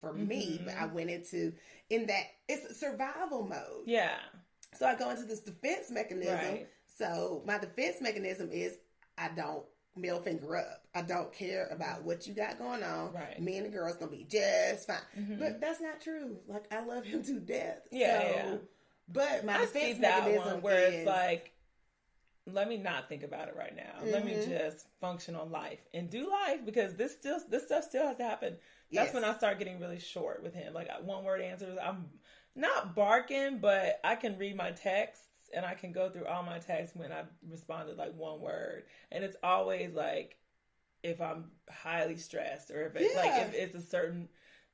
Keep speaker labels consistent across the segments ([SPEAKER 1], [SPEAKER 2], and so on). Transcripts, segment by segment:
[SPEAKER 1] for me, but I went into it's survival mode.
[SPEAKER 2] Yeah.
[SPEAKER 1] So I go into this defense mechanism.
[SPEAKER 2] Right.
[SPEAKER 1] So my defense mechanism is I don't middle finger up. I don't care about what you got going on.
[SPEAKER 2] Right.
[SPEAKER 1] Me and the girl's gonna be just fine. But that's not true. Like, I love him to death.
[SPEAKER 2] Yeah,
[SPEAKER 1] so,
[SPEAKER 2] yeah.
[SPEAKER 1] But my
[SPEAKER 2] I
[SPEAKER 1] defense
[SPEAKER 2] see that
[SPEAKER 1] mechanism
[SPEAKER 2] one where
[SPEAKER 1] is,
[SPEAKER 2] it's like, let me not think about it right now. Let me just function on life and do life, because this stuff still has to happen. That's when I start getting really short with him. Like, one word answers. I'm not barking, but I can read my texts and I can go through all my texts when I responded like one word. And it's always like if I'm highly stressed, or if it's like if it's a certain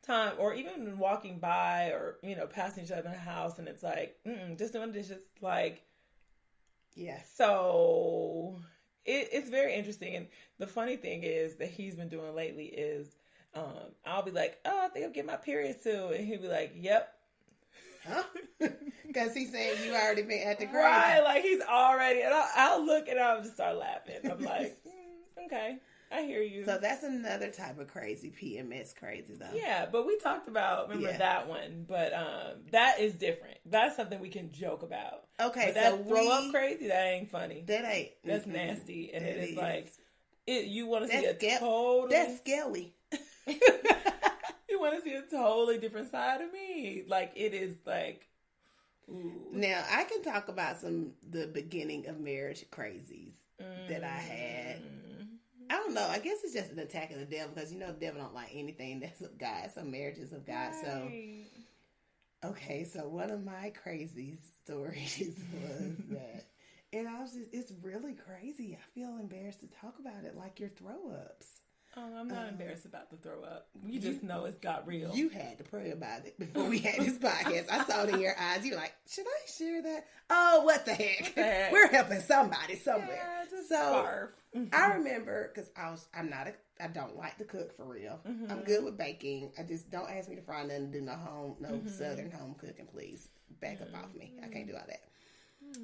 [SPEAKER 2] time, or even when walking by, or passing each other in the house and it's like just doing dishes, like.
[SPEAKER 1] Yes.
[SPEAKER 2] So it's very interesting. And the funny thing is that he's been doing lately is I'll be like, oh, I think I'm getting my period soon. And he'll be like, yep.
[SPEAKER 1] Huh? Because he's saying you already been at the crazy.
[SPEAKER 2] Right, like he's already. And I'll look and I'll just start laughing. I'm like, okay, I hear you.
[SPEAKER 1] So that's another type of crazy, PMS crazy, though.
[SPEAKER 2] Yeah, but we talked about, remember that one, but that is different. That's something we can joke about.
[SPEAKER 1] Okay,
[SPEAKER 2] but that throw up crazy, that ain't funny.
[SPEAKER 1] That ain't.
[SPEAKER 2] That's nasty, and it is like you want to see
[SPEAKER 1] That's scaly.
[SPEAKER 2] You want to see a totally different side of me. Like, it is like. Ooh.
[SPEAKER 1] Now I can talk about the beginning of marriage crazies that I had. I don't know. I guess it's just an attack of the devil, because the devil don't like anything that's of God. Some marriages of God. Right. So, okay. So one of my crazy stories was that, and it's really crazy. I feel embarrassed to talk about it, like your throw ups.
[SPEAKER 2] Oh, I'm not embarrassed about the throw up. You just know it's got real.
[SPEAKER 1] You had to pray about it before we had this podcast. I saw it in your eyes. You're like, should I share that? Oh, what the heck? We're helping somebody somewhere.
[SPEAKER 2] Yeah, just
[SPEAKER 1] so
[SPEAKER 2] barf.
[SPEAKER 1] I remember, because I don't like to cook for real. I'm good with baking. I just don't ask me to fry nothing, do no southern home cooking, please. Back up off me. I can't do all that.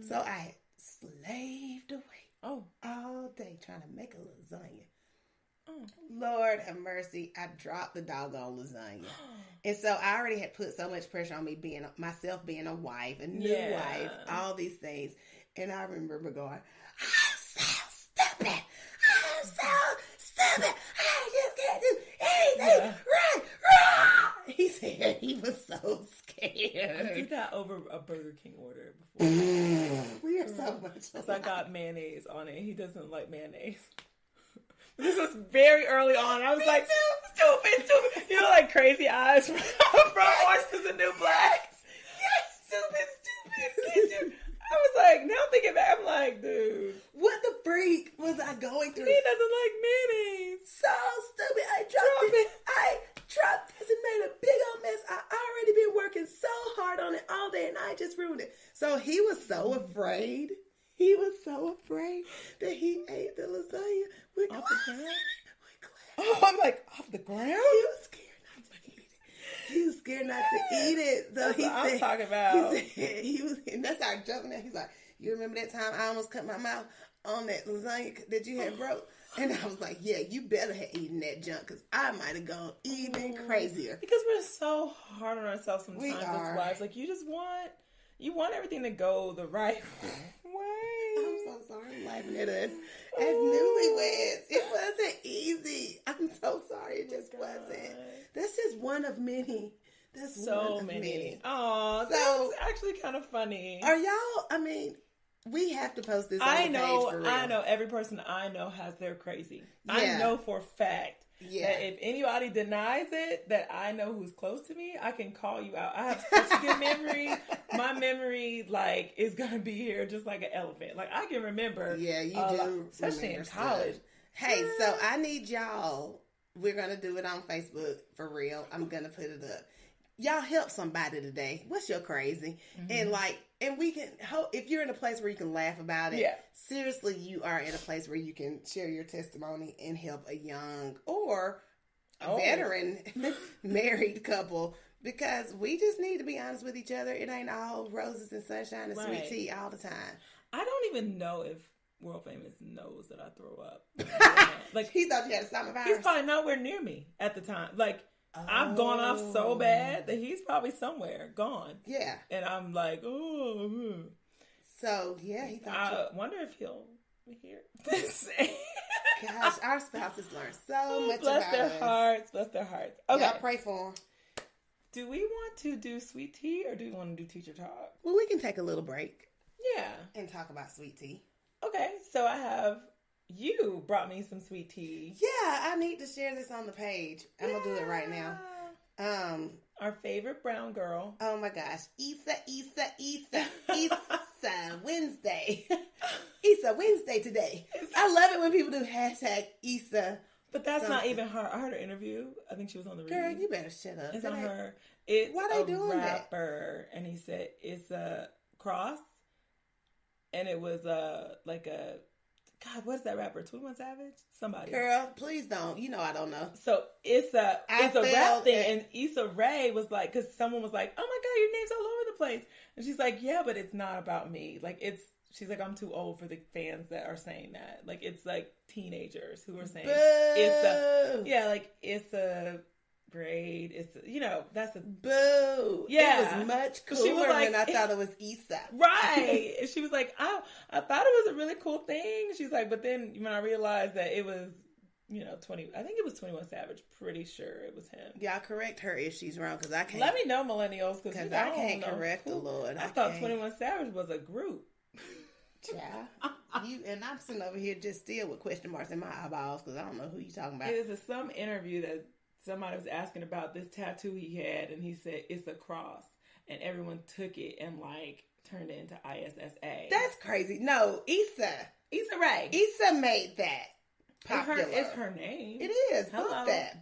[SPEAKER 1] So I slaved away all day trying to make a lasagna. Lord have mercy, I dropped the doggone lasagna. And so I already had put so much pressure on me being a wife, a new wife, all these things. And I remember going, I'm so stupid. I just can't do anything right. He said he was so scared.
[SPEAKER 2] I did that over a Burger King order before.
[SPEAKER 1] We are so much
[SPEAKER 2] because I got mayonnaise on it. He doesn't like mayonnaise. This was very early on. I was like, stupid. Like crazy eyes from Orange is the New Black. Yes, stupid. I was like, now thinking back, I'm like, dude.
[SPEAKER 1] What the freak was I going through?
[SPEAKER 2] He doesn't like mayonnaise.
[SPEAKER 1] So stupid. I dropped this and made a big old mess. I already been working so hard on it all day, and I just ruined it. So he was so afraid. He was so afraid that he ate the lasagna with
[SPEAKER 2] off
[SPEAKER 1] glass.
[SPEAKER 2] The ground? Oh, I'm like, off the ground?
[SPEAKER 1] He was scared not to eat it. He was scared not to eat it. So
[SPEAKER 2] that's what I'm talking about.
[SPEAKER 1] He was, and that's our joke now. He's like, you remember that time I almost cut my mouth on that lasagna that you had broke? And I was like, yeah, you better have eaten that junk, because I might have gone even crazier.
[SPEAKER 2] Because we're so hard on ourselves sometimes as wives. Like, you want everything to go the right way.
[SPEAKER 1] I'm so sorry I'm laughing at us as newlyweds. It wasn't easy. I'm so sorry. It just wasn't. That's just one of many. That's
[SPEAKER 2] so many. Oh, that's actually kind of funny.
[SPEAKER 1] Are y'all, I mean, we have to post this on the page for real.
[SPEAKER 2] I know. Every person I know has their crazy. Yeah. I know for a fact. Yeah. That if anybody denies it, that I know who's close to me, I can call you out. I have such a good memory. My memory, like, is gonna be here just like an elephant. Like, I can remember.
[SPEAKER 1] Yeah, you do.
[SPEAKER 2] Especially in college.
[SPEAKER 1] Hey, so I need y'all. We're gonna do it on Facebook for real. I'm gonna put it up. Y'all help somebody today. What's your crazy? And we can hope, if you're in a place where you can laugh about it. Yeah. Seriously, you are in a place where you can share your testimony and help a young or a veteran married couple, because we just need to be honest with each other. It ain't all roses and sunshine and sweet tea all the time.
[SPEAKER 2] I don't even know if World Famous knows that I throw up.
[SPEAKER 1] Like, he thought you had a stomach virus.
[SPEAKER 2] He's probably nowhere near me at the time. Like, I've gone off so bad that he's probably somewhere gone.
[SPEAKER 1] Yeah.
[SPEAKER 2] And I'm like, oh.
[SPEAKER 1] So, yeah, he thought
[SPEAKER 2] I wonder if he'll hear this.
[SPEAKER 1] Gosh, our spouses learn so much
[SPEAKER 2] bless
[SPEAKER 1] about
[SPEAKER 2] their
[SPEAKER 1] us.
[SPEAKER 2] hearts. Bless their hearts. Okay.
[SPEAKER 1] Y'all pray for them.
[SPEAKER 2] Do we want to do sweet tea or do we want to do teacher talk?
[SPEAKER 1] Well, we can take a little break.
[SPEAKER 2] Yeah.
[SPEAKER 1] And talk about sweet tea.
[SPEAKER 2] Okay, so you brought me some sweet tea.
[SPEAKER 1] Yeah, I need to share this on the page. I'm going to do it right now.
[SPEAKER 2] Our favorite brown girl.
[SPEAKER 1] Oh my gosh. Issa Wednesday. Issa Wednesday today. I love it when people do hashtag Issa.
[SPEAKER 2] But that's not even her. I heard her interview. I think she was on the
[SPEAKER 1] Girl,
[SPEAKER 2] read.
[SPEAKER 1] you better shut up.
[SPEAKER 2] It's on her. It's
[SPEAKER 1] why they doing
[SPEAKER 2] rapper. That? And he said it's a cross. And it was like a... God, what's that rapper? 21 Savage? Somebody.
[SPEAKER 1] Girl, please don't. You know I don't know.
[SPEAKER 2] So it's a rap thing. And Issa Rae was like, because someone was like, oh my God, your name's all over the place. And she's like, yeah, but it's not about me. Like she's like, I'm too old for the fans that are saying that. Like it's like teenagers who are saying it's a grade. That's a
[SPEAKER 1] boo.
[SPEAKER 2] Yeah,
[SPEAKER 1] it was much cooler than I thought it was Issa.
[SPEAKER 2] Right. And she was like, I thought it was a really cool thing. She's like, but then when I realized that it was 20, I think it was 21 Savage. Pretty sure it was him.
[SPEAKER 1] Y'all correct her if she's wrong, because I can't.
[SPEAKER 2] Let me know, millennials, because
[SPEAKER 1] I can't correct the Lord.
[SPEAKER 2] I thought 21 Savage was a group.
[SPEAKER 1] Yeah. And I'm sitting over here just still with question marks in my eyeballs because I don't know who you're talking about.
[SPEAKER 2] It was some interview that somebody was asking about this tattoo he had, and he said it's a cross, and everyone took it and like turned it into ISSA.
[SPEAKER 1] That's crazy. No, Issa
[SPEAKER 2] Rae.
[SPEAKER 1] Issa made that popular.
[SPEAKER 2] It's her name.
[SPEAKER 1] It is.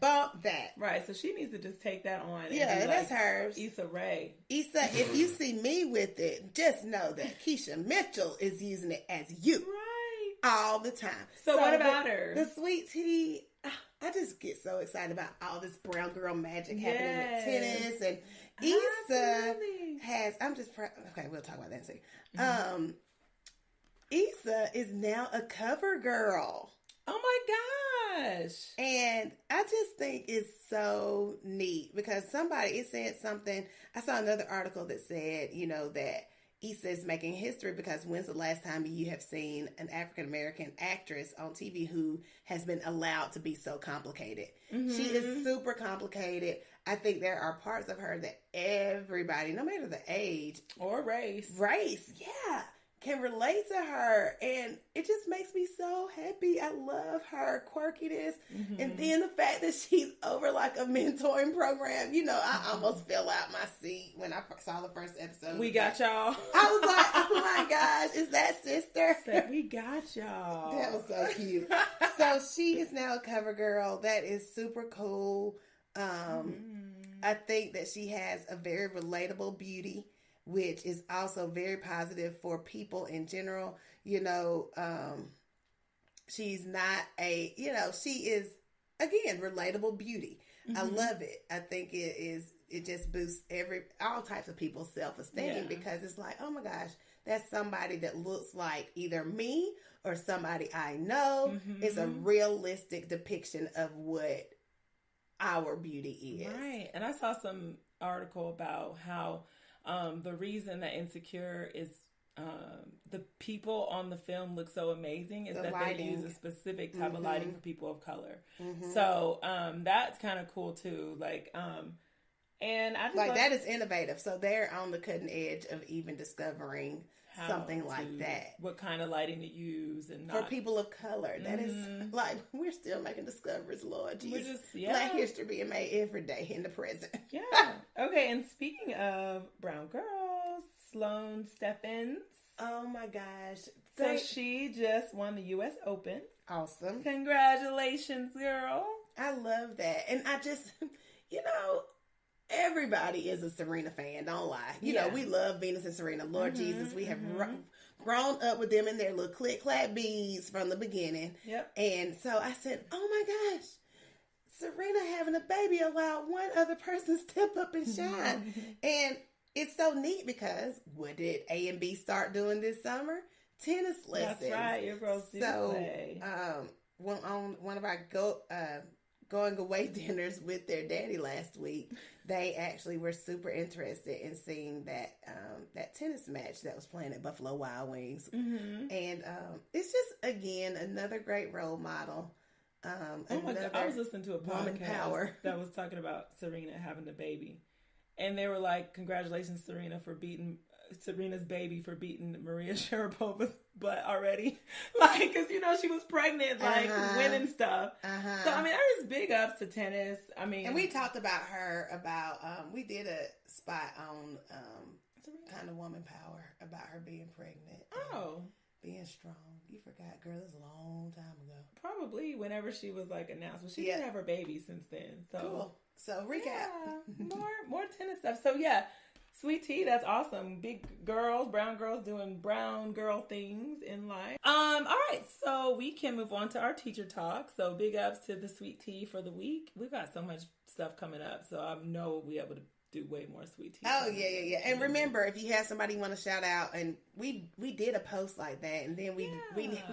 [SPEAKER 1] Bump that.
[SPEAKER 2] Right. So she needs to just take that on.
[SPEAKER 1] Yeah, that's hers.
[SPEAKER 2] Issa Rae.
[SPEAKER 1] Issa, if you see me with it, just know that Keisha Mitchell is using it as you.
[SPEAKER 2] Right.
[SPEAKER 1] All the time.
[SPEAKER 2] So what about her?
[SPEAKER 1] The sweet tea. I just get so excited about all this brown girl magic happening with tennis, and Issa has. I'm just okay. We'll talk about that in a second. Mm-hmm. Issa is now a cover girl.
[SPEAKER 2] Oh my gosh!
[SPEAKER 1] And I just think it's so neat because it said something. I saw another article that said, that Issa is making history because when's the last time you have seen an African American actress on TV who has been allowed to be so complicated? Mm-hmm. She is super complicated. I think there are parts of her that everybody, no matter the age
[SPEAKER 2] or race,
[SPEAKER 1] yeah, can relate to her, and it just makes me so happy. I love her quirkiness, and then the fact that she's over like a mentoring program. I almost fell out my seat when I saw the first episode.
[SPEAKER 2] We got y'all.
[SPEAKER 1] I was like, oh my gosh, is that sister?
[SPEAKER 2] We got y'all.
[SPEAKER 1] That was so cute. So she is now a cover girl. That is super cool. I think that she has a very relatable beauty, which is also very positive for people in general. She's not she is, again, relatable beauty. Mm-hmm. I love it. I think it just boosts all types of people's self-esteem because it's like, oh my gosh, that's somebody that looks like either me or somebody I know. Mm-hmm. It's a realistic depiction of what our beauty is.
[SPEAKER 2] Right. And I saw some article about how the reason that Insecure is the people on the film look so amazing is that lighting. They use a specific type of lighting for people of color. Mm-hmm. So that's kind of cool too. And I just
[SPEAKER 1] that is innovative. So they're on the cutting edge of even discovering something like that.
[SPEAKER 2] What kind of lighting to use and
[SPEAKER 1] for people of color. That is we're still making discoveries, Lord Jesus. Black history being made every day in the present.
[SPEAKER 2] Yeah. Okay. And speaking of brown girls, Sloane Stephens.
[SPEAKER 1] Oh my gosh.
[SPEAKER 2] So she just won the U.S. Open.
[SPEAKER 1] Awesome.
[SPEAKER 2] Congratulations, girl.
[SPEAKER 1] I love that. And I just, everybody is a Serena fan, don't lie. We love Venus and Serena. Lord Jesus, we have grown up with them in their little click-clack beads from the beginning. Yep. And so I said, oh my gosh, Serena having a baby allowed one other person step up and shine. And it's so neat because what did A and B start doing this summer? Tennis lessons.
[SPEAKER 2] That's right. Your girls do play.
[SPEAKER 1] On one of our going away dinners with their daddy last week, they actually were super interested in seeing that tennis match that was playing at Buffalo Wild Wings. Mm-hmm. And it's just, again, another great role model.
[SPEAKER 2] Oh my God. I was listening to a podcast that was talking about Serena having the baby. And they were like, congratulations, Serena's baby for beating Maria Sharapova's butt already. Like, because, she was pregnant, like, winning stuff. So, I mean, there's big ups to tennis. I mean.
[SPEAKER 1] And we talked about her, we did a spot on Kind of Woman Power about her being pregnant.
[SPEAKER 2] Oh.
[SPEAKER 1] Being strong. You forgot, girl, this was a long time ago.
[SPEAKER 2] Probably whenever she was, like, announced. Well, she did have her baby since then. So. Cool.
[SPEAKER 1] So, recap.
[SPEAKER 2] Yeah, more tennis stuff. So, yeah. Sweet tea, that's awesome. Big girls, brown girls doing brown girl things in life. All right, so we can move on to our teacher talk. So big ups to the sweet tea for the week. We've got so much stuff coming up, so I know we'll be able to do way more sweet tea.
[SPEAKER 1] Oh, yeah. And remember, if you have somebody you want to shout out, and we did a post like that, and then we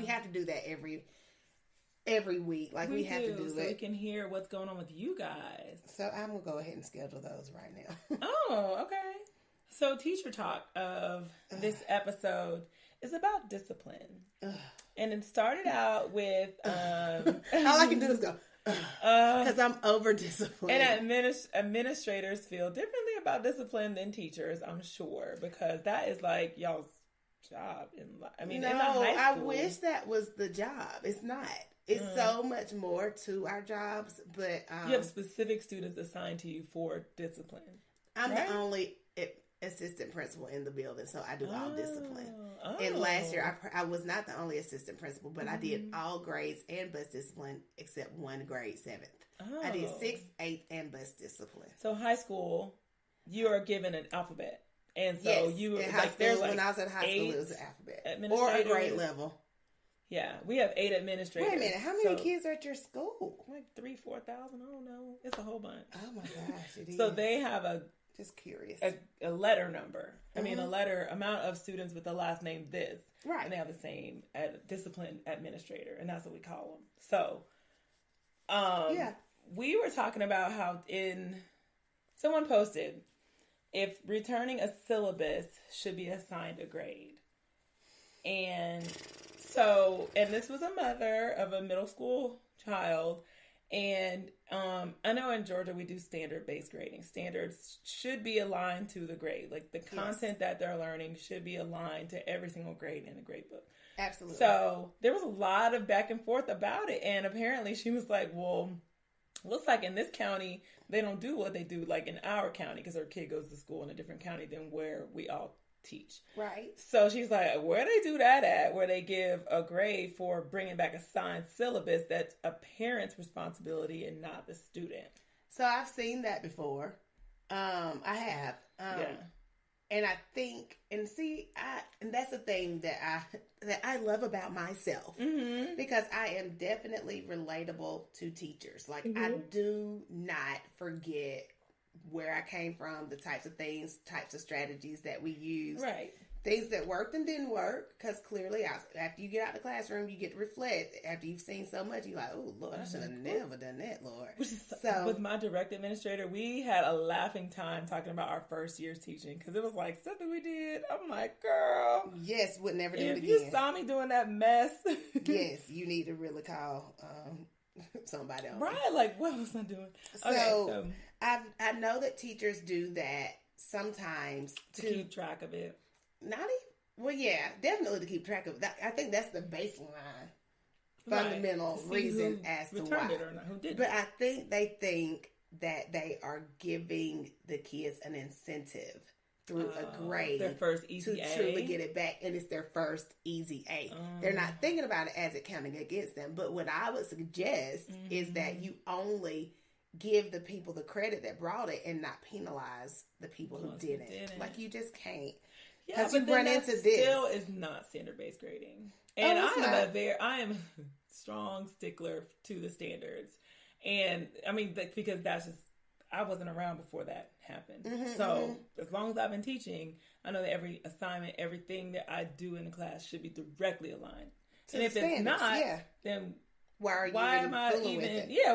[SPEAKER 1] have to do that every week. Like we have to do
[SPEAKER 2] so
[SPEAKER 1] it.
[SPEAKER 2] We can hear what's going on with you guys.
[SPEAKER 1] So I'm going to go ahead and schedule those right now.
[SPEAKER 2] Oh, okay. So teacher talk of this episode is about discipline. And it started out with...
[SPEAKER 1] all I can do is go... Because I'm over-disciplined.
[SPEAKER 2] And administrators feel differently about discipline than teachers, I'm sure. Because that is like y'all's job. In the high school.
[SPEAKER 1] I wish that was the job. It's not. It's so much more to our jobs. But
[SPEAKER 2] you have specific students assigned to you for discipline.
[SPEAKER 1] I'm the only... assistant principal in the building, so I do all discipline. And last year, I was not the only assistant principal, but I did all grades and bus discipline except one grade 7th. I did 6th, 8th, and bus discipline.
[SPEAKER 2] So high school, you are given an alphabet, and so you
[SPEAKER 1] in high school, when I was at high school, it was an alphabet or a grade level.
[SPEAKER 2] Yeah, we have 8 administrators.
[SPEAKER 1] Wait a minute, how many kids are at your school?
[SPEAKER 2] Like 3,000-4,000. I don't know. It's a whole bunch.
[SPEAKER 1] Oh my gosh, it is.
[SPEAKER 2] So they have
[SPEAKER 1] just curious.
[SPEAKER 2] A letter number. I mean, amount of students with the last name this.
[SPEAKER 1] Right.
[SPEAKER 2] And they have the same discipline administrator, and that's what we call them. So, we were talking about how someone posted, if returning a syllabus should be assigned a grade. And this was a mother of a middle school child. And I know in Georgia we do standard-based grading. Standards should be aligned to the grade. Like the content that they're learning should be aligned to every single grade in the grade book.
[SPEAKER 1] Absolutely.
[SPEAKER 2] So there was a lot of back and forth about it. And apparently she was like, well, looks like in this county they don't do what they do like in our county because her kid goes to school in a different county than where we all teach.
[SPEAKER 1] Right.
[SPEAKER 2] So she's like, where they do that at, where they give a grade for bringing back a signed syllabus that's a parent's responsibility and not the student.
[SPEAKER 1] So I've seen that before. I have. And I think, and that's the thing that I love about myself, because I am definitely relatable to teachers. Like I do not forget where I came from, the types of strategies that we use.
[SPEAKER 2] Right.
[SPEAKER 1] Things that worked and didn't work, because clearly after you get out of the classroom, you get to reflect. After you've seen so much, you're like, oh, Lord, I should have never done that, Lord.
[SPEAKER 2] So with my direct administrator, we had a laughing time talking about our first year's teaching, because it was like something we did. I'm like, girl.
[SPEAKER 1] Yes, would never do it again.
[SPEAKER 2] If you saw me doing that mess.
[SPEAKER 1] Yes, you need to really call somebody on
[SPEAKER 2] right,
[SPEAKER 1] me.
[SPEAKER 2] Like, what was I doing?
[SPEAKER 1] So I know that teachers do that sometimes
[SPEAKER 2] to keep track of it.
[SPEAKER 1] Definitely to keep track of that. I think that's the baseline, fundamental reason as to why.
[SPEAKER 2] It or not, who did
[SPEAKER 1] but I think they think that they are giving the kids an incentive through a grade,
[SPEAKER 2] their first easy
[SPEAKER 1] to
[SPEAKER 2] A.
[SPEAKER 1] truly get it back, and it's their first easy A. They're not thinking about it as it counting against them. But what I would suggest is that you only give the people the credit that brought it and not penalize the people who didn't. Like, you just can't.
[SPEAKER 2] Yeah, but
[SPEAKER 1] you run into this.
[SPEAKER 2] Still is not standard-based grading. And I am a strong stickler to the standards. And I mean, because that's just, I wasn't around before that happened. So as long as I've been teaching, I know that every assignment, everything that I do in the class should be directly aligned. And if it's not, then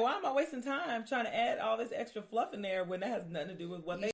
[SPEAKER 1] why am I
[SPEAKER 2] wasting time trying to add all this extra fluff in there when that has nothing to do with what they